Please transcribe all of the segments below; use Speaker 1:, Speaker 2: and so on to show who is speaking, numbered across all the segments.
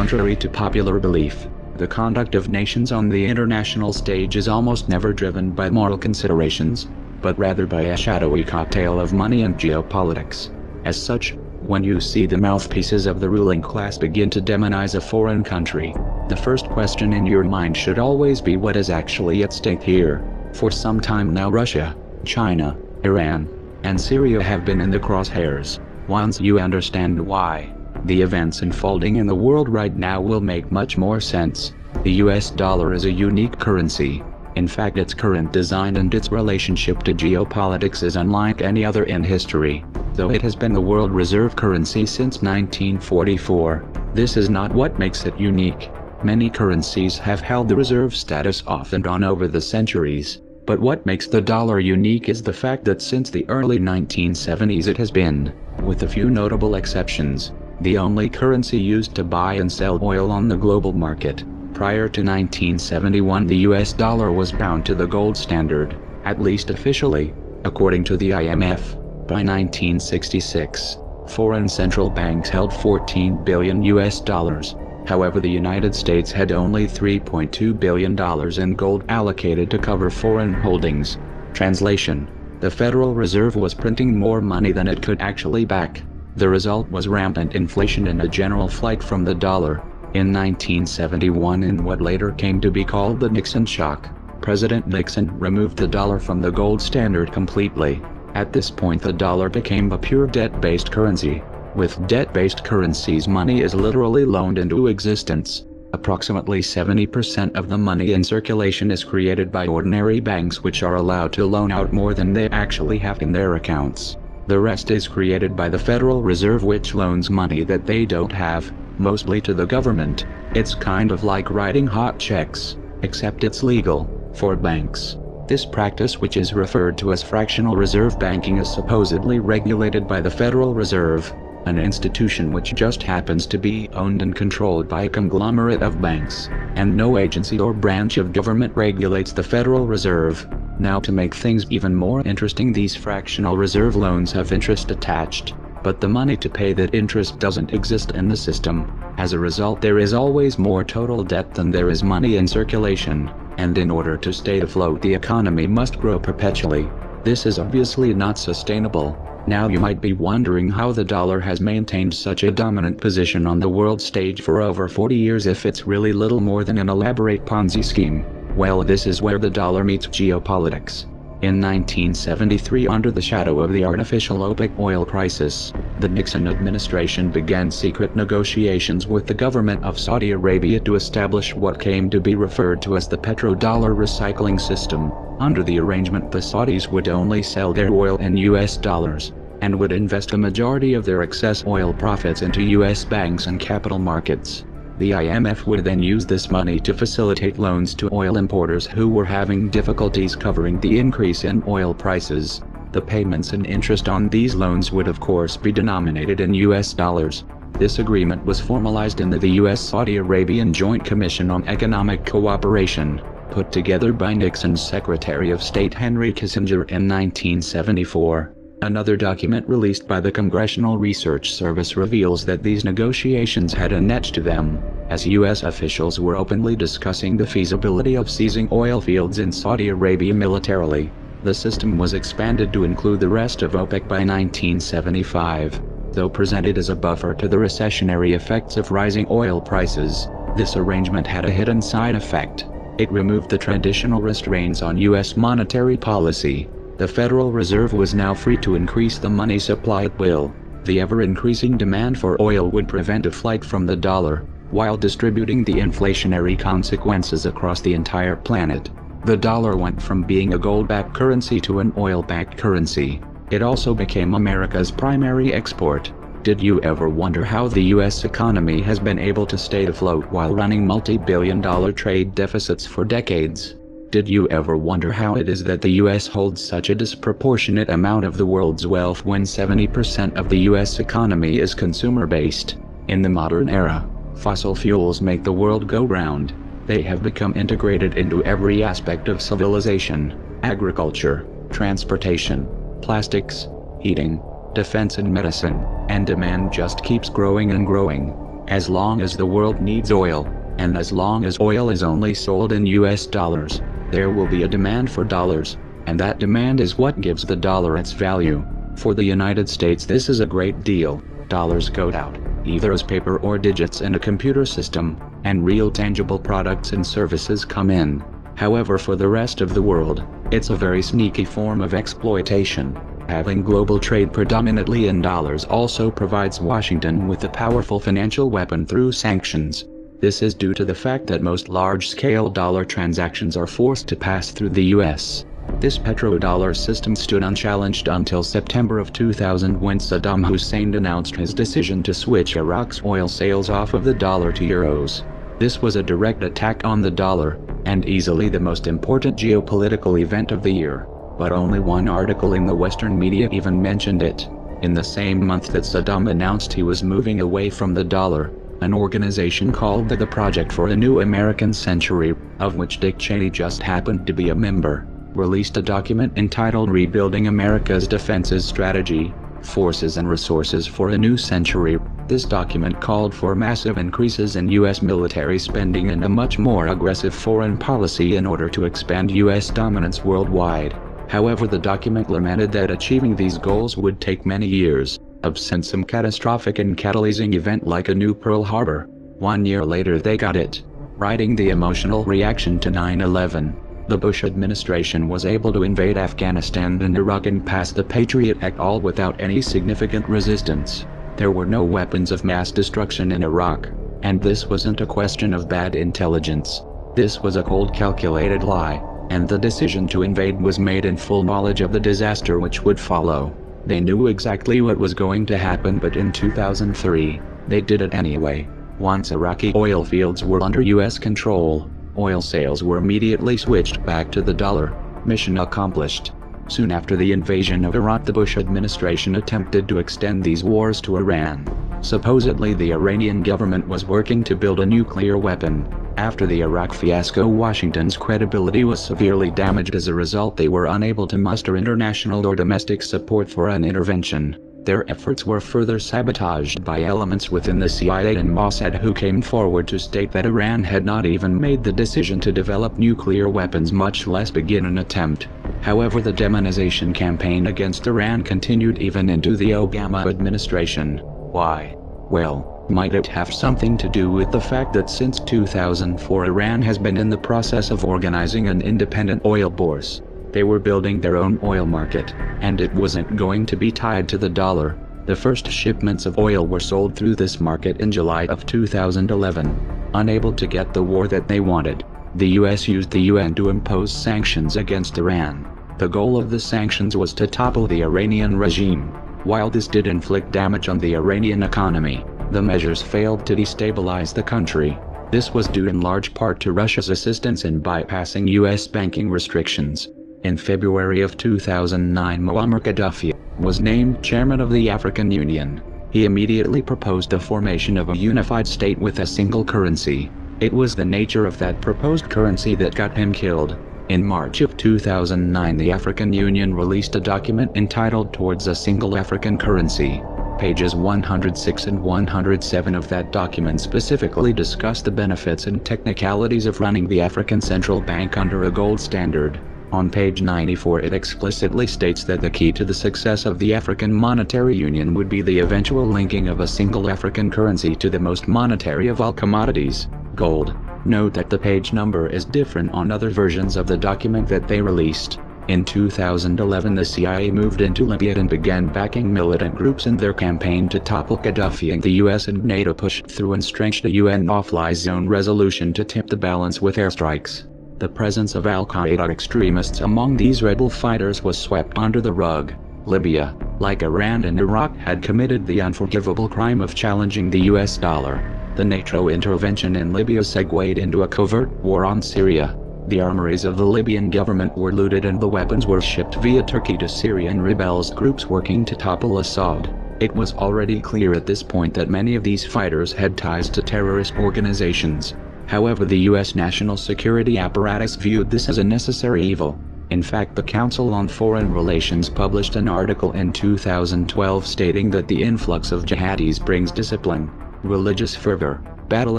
Speaker 1: Contrary to popular belief, the conduct of nations on the international stage is almost never driven by moral considerations, but rather by a shadowy cocktail of money and geopolitics. As such, when you see the mouthpieces of the ruling class begin to demonize a foreign country, the first question in your mind should always be what is actually at stake here. For some time now Russia, China, Iran, and Syria have been in the crosshairs. Once you understand why, the events unfolding in the world right now will make much more sense. The US dollar is a unique currency. In fact, its current design and its relationship to geopolitics is unlike any other in history. Though it has been the world reserve currency since 1944, this is not what makes it unique. Many currencies have held the reserve status off and on over the centuries, but what makes the dollar unique is the fact that since the early 1970s it has been, with a few notable exceptions, the only currency used to buy and sell oil on the global market. Prior to 1971, the US dollar was bound to the gold standard, at least officially, according to the IMF. By 1966, foreign central banks held $14 billion US dollars. However, the United States had only $3.2 billion in gold allocated to cover foreign holdings. Translation: the Federal Reserve was printing more money than it could actually back. The result was rampant inflation and a general flight from the dollar. In 1971, in what later came to be called the Nixon shock, President Nixon removed the dollar from the gold standard completely. At this point, the dollar became a pure debt-based currency. With debt-based currencies, money is literally loaned into existence. Approximately 70% of the money in circulation is created by ordinary banks, which are allowed to loan out more than they actually have in their accounts. The rest is created by the Federal Reserve, which loans money that they don't have, mostly to the government. It's kind of like writing hot checks, except it's legal for banks. This practice, which is referred to as fractional reserve banking, is supposedly regulated by the Federal Reserve, an institution which just happens to be owned and controlled by a conglomerate of banks, and no agency or branch of government regulates the Federal Reserve. Now, to make things even more interesting, these fractional reserve loans have interest attached, but the money to pay that interest doesn't exist in the system. As a result, there is always more total debt than there is money in circulation, and in order to stay afloat, the economy must grow perpetually. This is obviously not sustainable. Now you might be wondering how the dollar has maintained such a dominant position on the world stage for over 40 years if it's really little more than an elaborate Ponzi scheme. Well, this is where the dollar meets geopolitics. In 1973, under the shadow of the artificial OPEC oil crisis, the Nixon administration began secret negotiations with the government of Saudi Arabia to establish what came to be referred to as the petrodollar recycling system. Under the arrangement, the Saudis would only sell their oil in US dollars, and would invest a majority of their excess oil profits into US banks and capital markets. The IMF would then use this money to facilitate loans to oil importers who were having difficulties covering the increase in oil prices. The payments and interest on these loans would of course be denominated in US dollars. This agreement was formalized in the US-Saudi Arabian Joint Commission on Economic Cooperation, put together by Nixon's Secretary of State Henry Kissinger in 1974. Another document released by the Congressional Research Service reveals that these negotiations had a net to them, as U.S. officials were openly discussing the feasibility of seizing oil fields in Saudi Arabia militarily. The system was expanded to include the rest of OPEC by 1975. Though presented as a buffer to the recessionary effects of rising oil prices, this arrangement had a hidden side effect. It removed the traditional restraints on U.S. monetary policy. The Federal Reserve was now free to increase the money supply at will. The ever-increasing demand for oil would prevent a flight from the dollar, while distributing the inflationary consequences across the entire planet. The dollar went from being a gold-backed currency to an oil-backed currency. It also became America's primary export. Did you ever wonder how the U.S. economy has been able to stay afloat while running multi-billion-dollar trade deficits for decades? Did you ever wonder how it is that the U.S. holds such a disproportionate amount of the world's wealth when 70% of the U.S. economy is consumer-based? In the modern era, fossil fuels make the world go round. They have become integrated into every aspect of civilization: agriculture, transportation, plastics, heating, defense and medicine, and demand just keeps growing and growing. As long as the world needs oil, and as long as oil is only sold in US dollars, there will be a demand for dollars, and that demand is what gives the dollar its value. For the United States, this is a great deal. Dollars go out, either as paper or digits in a computer system, and real tangible products and services come in. However, for the rest of the world, it's a very sneaky form of exploitation. Having global trade predominantly in dollars also provides Washington with a powerful financial weapon through sanctions. This is due to the fact that most large-scale dollar transactions are forced to pass through the US. This petrodollar system stood unchallenged until September of 2000, when Saddam Hussein announced his decision to switch Iraq's oil sales off of the dollar to euros. This was a direct attack on the dollar, and easily the most important geopolitical event of the year. But only one article in the Western media even mentioned it. In the same month that Saddam announced he was moving away from the dollar, an organization called the Project for a New American Century, of which Dick Cheney just happened to be a member, released a document entitled Rebuilding America's Defenses Strategy, Forces and Resources for a New Century. This document called for massive increases in U.S. military spending and a much more aggressive foreign policy in order to expand U.S. dominance worldwide. However, the document lamented that achieving these goals would take many years, absent some catastrophic and catalyzing event like a new Pearl Harbor. 1 year later they got it. Writing the emotional reaction to 9/11, the Bush administration was able to invade Afghanistan and Iraq and pass the Patriot Act all without any significant resistance. There were no weapons of mass destruction in Iraq, and this wasn't a question of bad intelligence. This was a cold, calculated lie, and the decision to invade was made in full knowledge of the disaster which would follow. They knew exactly what was going to happen, but in 2003, they did it anyway. Once Iraqi oil fields were under US control, oil sales were immediately switched back to the dollar. Mission accomplished. Soon after the invasion of Iraq, the Bush administration attempted to extend these wars to Iran. Supposedly the Iranian government was working to build a nuclear weapon. After the Iraq fiasco, Washington's credibility was severely damaged. As a result, they were unable to muster international or domestic support for an intervention. Their efforts were further sabotaged by elements within the CIA and Mossad, who came forward to state that Iran had not even made the decision to develop nuclear weapons, much less begin an attempt. However, the demonization campaign against Iran continued even into the Obama administration. Why? Well, might it have something to do with the fact that since 2004 Iran has been in the process of organizing an independent oil bourse? They were building their own oil market, and it wasn't going to be tied to the dollar. The first shipments of oil were sold through this market in July of 2011. Unable to get the war that they wanted, the US used the UN to impose sanctions against Iran. The goal of the sanctions was to topple the Iranian regime. While this did inflict damage on the Iranian economy, the measures failed to destabilize the country. This was due in large part to Russia's assistance in bypassing US banking restrictions. In February of 2009, Muammar Gaddafi was named chairman of the African Union. He immediately proposed the formation of a unified state with a single currency. It was the nature of that proposed currency that got him killed. In March of 2009, the African Union released a document entitled Towards a Single African Currency. Pages 106 and 107 of that document specifically discuss the benefits and technicalities of running the African Central Bank under a gold standard. On page 94 it explicitly states that the key to the success of the African Monetary Union would be the eventual linking of a single African currency to the most monetary of all commodities, gold. Note that the page number is different on other versions of the document that they released. In 2011 the CIA moved into Libya and began backing militant groups in their campaign to topple Gaddafi, and the US and NATO pushed through and stretched a UN no-fly zone resolution to tip the balance with airstrikes. The presence of al-Qaeda extremists among these rebel fighters was swept under the rug. Libya, like Iran and Iraq, had committed the unforgivable crime of challenging the US dollar. The NATO intervention in Libya segued into a covert war on Syria. The armories of the Libyan government were looted and the weapons were shipped via Turkey to Syrian rebels groups working to topple Assad. It was already clear at this point that many of these fighters had ties to terrorist organizations. However, the U.S. national security apparatus viewed this as a necessary evil. In fact, the Council on Foreign Relations published an article in 2012 stating that the influx of jihadis brings discipline. religious fervor, battle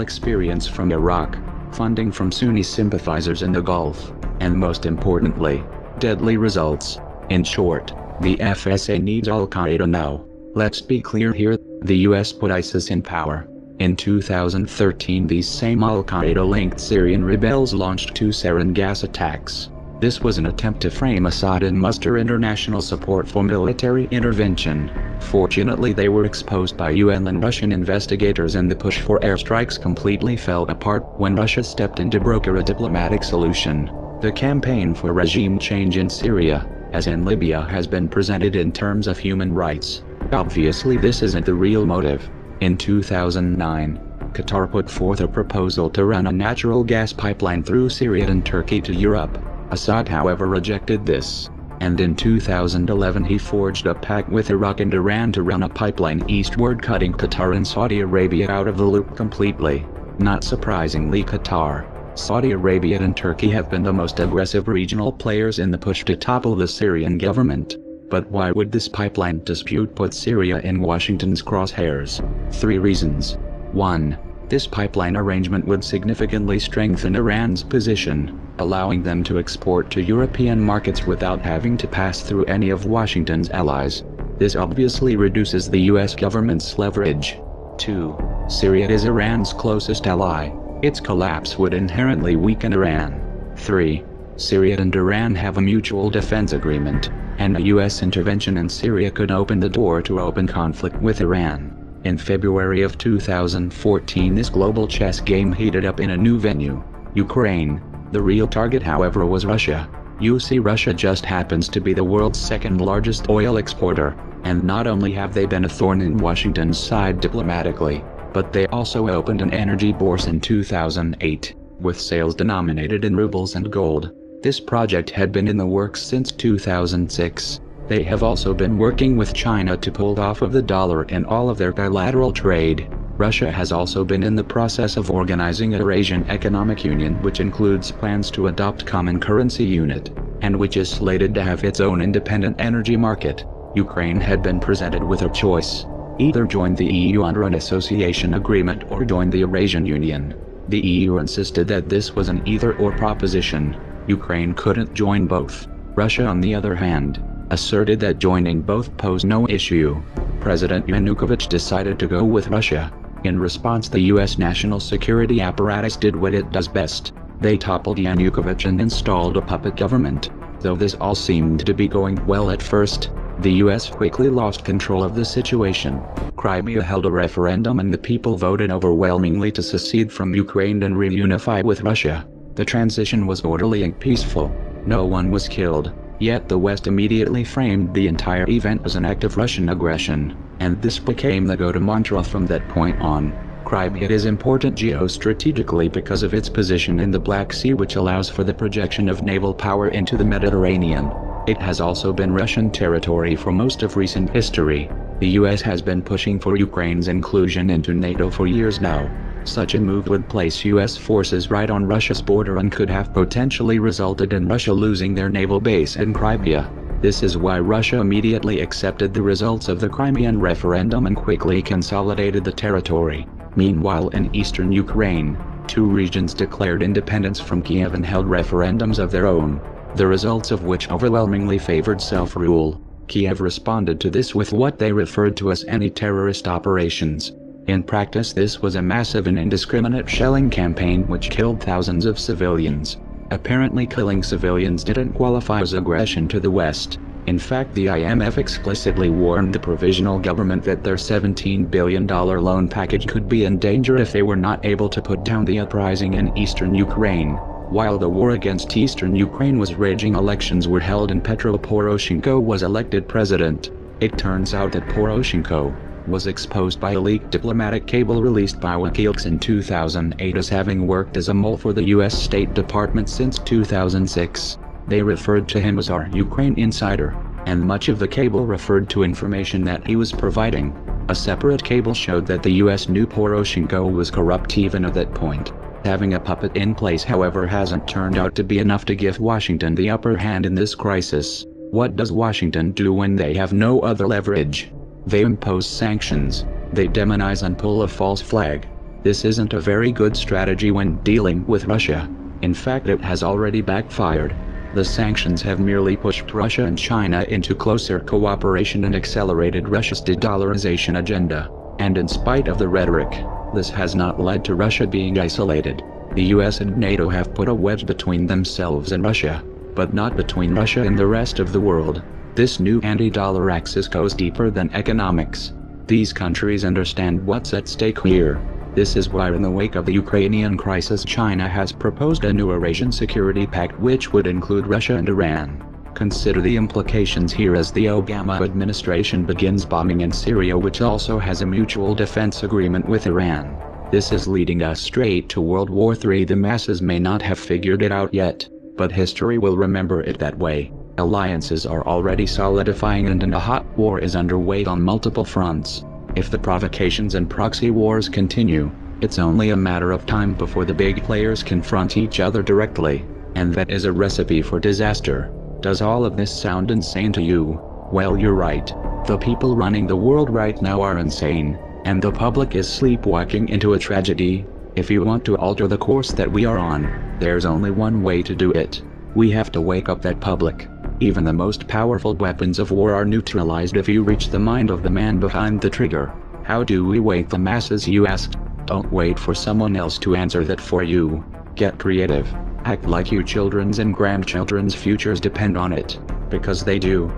Speaker 1: experience from Iraq, funding from Sunni sympathizers in the Gulf, and most importantly, deadly results. In short, the FSA needs Al-Qaeda now. Let's be clear here, the US put ISIS in power. In 2013 these same Al-Qaeda-linked Syrian rebels launched 2 sarin gas attacks. This was an attempt to frame Assad and muster international support for military intervention. Fortunately they were exposed by UN and Russian investigators, and the push for airstrikes completely fell apart when Russia stepped in to broker a diplomatic solution. The campaign for regime change in Syria, as in Libya, has been presented in terms of human rights. Obviously this isn't the real motive. In 2009, Qatar put forth a proposal to run a natural gas pipeline through Syria and Turkey to Europe. Assad however rejected this, and in 2011 he forged a pact with Iraq and Iran to run a pipeline eastward, cutting Qatar and Saudi Arabia out of the loop completely. Not surprisingly, Qatar, Saudi Arabia and Turkey have been the most aggressive regional players in the push to topple the Syrian government. But why would this pipeline dispute put Syria in Washington's crosshairs? 3 reasons. 1. This pipeline arrangement would significantly strengthen Iran's position, allowing them to export to European markets without having to pass through any of Washington's allies. This obviously reduces the US government's leverage. 2. Syria is Iran's closest ally. Its collapse would inherently weaken Iran. 3. Syria and Iran have a mutual defense agreement, and a US intervention in Syria could open the door to open conflict with Iran. In February of 2014 this global chess game heated up in a new venue, Ukraine. The real target however was Russia. You see, Russia just happens to be the world's second largest oil exporter, and not only have they been a thorn in Washington's side diplomatically, but they also opened an energy bourse in 2008, with sales denominated in rubles and gold. This project had been in the works since 2006. They have also been working with China to pull off of the dollar in all of their bilateral trade. Russia has also been in the process of organizing a Eurasian Economic Union, which includes plans to adopt common currency unit, and which is slated to have its own independent energy market. Ukraine had been presented with a choice: either join the EU under an association agreement or join the Eurasian Union. The EU insisted that this was an either-or proposition. Ukraine couldn't join both. Russia, on the other hand, asserted that joining both posed no issue. President Yanukovych decided to go with Russia. In response, the US national security apparatus did what it does best. They toppled Yanukovych and installed a puppet government. Though this all seemed to be going well at first, the US quickly lost control of the situation. Crimea held a referendum and the people voted overwhelmingly to secede from Ukraine and reunify with Russia. The transition was orderly and peaceful. No one was killed. Yet the West immediately framed the entire event as an act of Russian aggression, and this became the go-to mantra from that point on. Crimea is important geostrategically because of its position in the Black Sea, which allows for the projection of naval power into the Mediterranean. It has also been Russian territory for most of recent history. The US has been pushing for Ukraine's inclusion into NATO for years now. Such a move would place US forces right on Russia's border and could have potentially resulted in Russia losing their naval base in Crimea. This is why Russia immediately accepted the results of the Crimean referendum and quickly consolidated the territory. Meanwhile, in eastern Ukraine, 2 regions declared independence from Kiev and held referendums of their own, the results of which overwhelmingly favored self-rule. Kiev responded to this with what they referred to as anti-terrorist operations. In practice, this was a massive and indiscriminate shelling campaign which killed thousands of civilians. Apparently, killing civilians didn't qualify as aggression to the West. In fact, the IMF explicitly warned the provisional government that their $17 billion loan package could be in danger if they were not able to put down the uprising in eastern Ukraine. While the war against eastern Ukraine was raging, elections were held and Petro Poroshenko was elected president. It turns out that Poroshenko was exposed by a leaked diplomatic cable released by WikiLeaks in 2008 as having worked as a mole for the US State Department since 2006. They referred to him as our Ukraine insider, and much of the cable referred to information that he was providing. A separate cable showed that the US knew Poroshenko was corrupt even at that point. Having a puppet in place, however, hasn't turned out to be enough to give Washington the upper hand in this crisis. What does Washington do when they have no other leverage? They impose sanctions. They demonize and pull a false flag. This isn't a very good strategy when dealing with Russia. In fact, it has already backfired. The sanctions have merely pushed Russia and China into closer cooperation and accelerated Russia's de-dollarization agenda. And in spite of the rhetoric, this has not led to Russia being isolated. The US and NATO have put a wedge between themselves and Russia, but not between Russia and the rest of the world. This new anti-dollar axis goes deeper than economics. These countries understand what's at stake here. This is why in the wake of the Ukrainian crisis, China has proposed a new Eurasian Security Pact which would include Russia and Iran. Consider the implications here as the Obama administration begins bombing in Syria, which also has a mutual defense agreement with Iran. This is leading us straight to World War III. The masses may not have figured it out yet, but history will remember it that way. Alliances are already solidifying and a hot war is underway on multiple fronts. If the provocations and proxy wars continue, it's only a matter of time before the big players confront each other directly, and that is a recipe for disaster. Does all of this sound insane to you? Well, you're right. The people running the world right now are insane, and the public is sleepwalking into a tragedy. If you want to alter the course that we are on, there's only one way to do it. We have to wake up that public. Even the most powerful weapons of war are neutralized if you reach the mind of the man behind the trigger. How do we wake the masses, you ask? Don't wait for someone else to answer that for you. Get creative. Act like your children's and grandchildren's futures depend on it, because they do.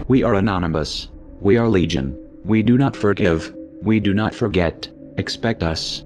Speaker 1: We are anonymous. We are legion. We do not forgive. We do not forget. Expect us.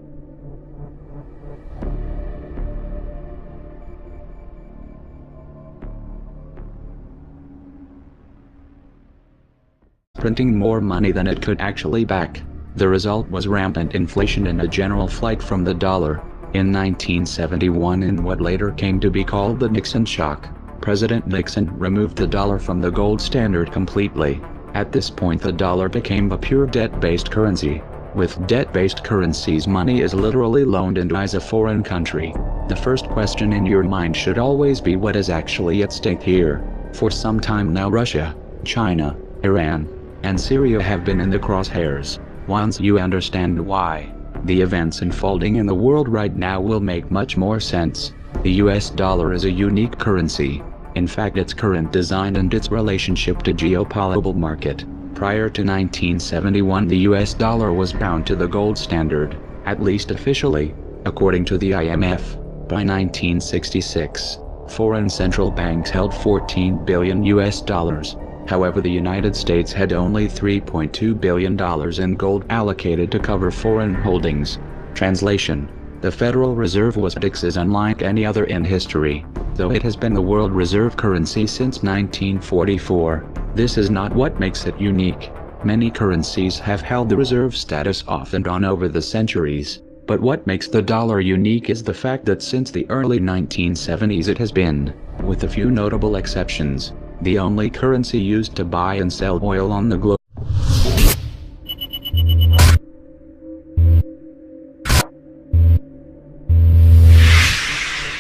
Speaker 1: Printing more money than it could actually back. The result was rampant inflation and a general flight from the dollar. In 1971, in what later came to be called the Nixon shock, President Nixon removed the dollar from the gold standard completely. At this point, the dollar became a pure debt-based currency. With debt-based currencies, money is literally loaned and buys a foreign country. The first question in your mind should always be what is actually at stake here. For some time now, Russia, China, Iran, and Syria have been in the crosshairs. Once you understand why, the events unfolding in the world right now will make much more sense. The US dollar is a unique currency. In fact, its current design and its relationship to geopolitical market. Prior to 1971, the US dollar was bound to the gold standard, at least officially, according to the IMF. By 1966, foreign central banks held $14 billion US dollars. However, the United States had only $3.2 billion in gold allocated to cover foreign holdings. Translation: the Federal Reserve was unlike any other in history. Though it has been the world reserve currency since 1944, this is not what makes it unique. Many currencies have held the reserve status off and on over the centuries, but what makes the dollar unique is the fact that since the early 1970s it has been, with a few notable exceptions, the only currency used to buy and sell oil on the globe.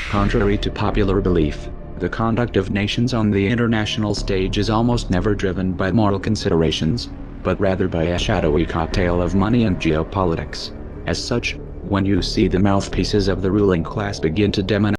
Speaker 1: Contrary to popular belief, the conduct of nations on the international stage is almost never driven by moral considerations, but rather by a shadowy cocktail of money and geopolitics. As such, when you see the mouthpieces of the ruling class begin to demonize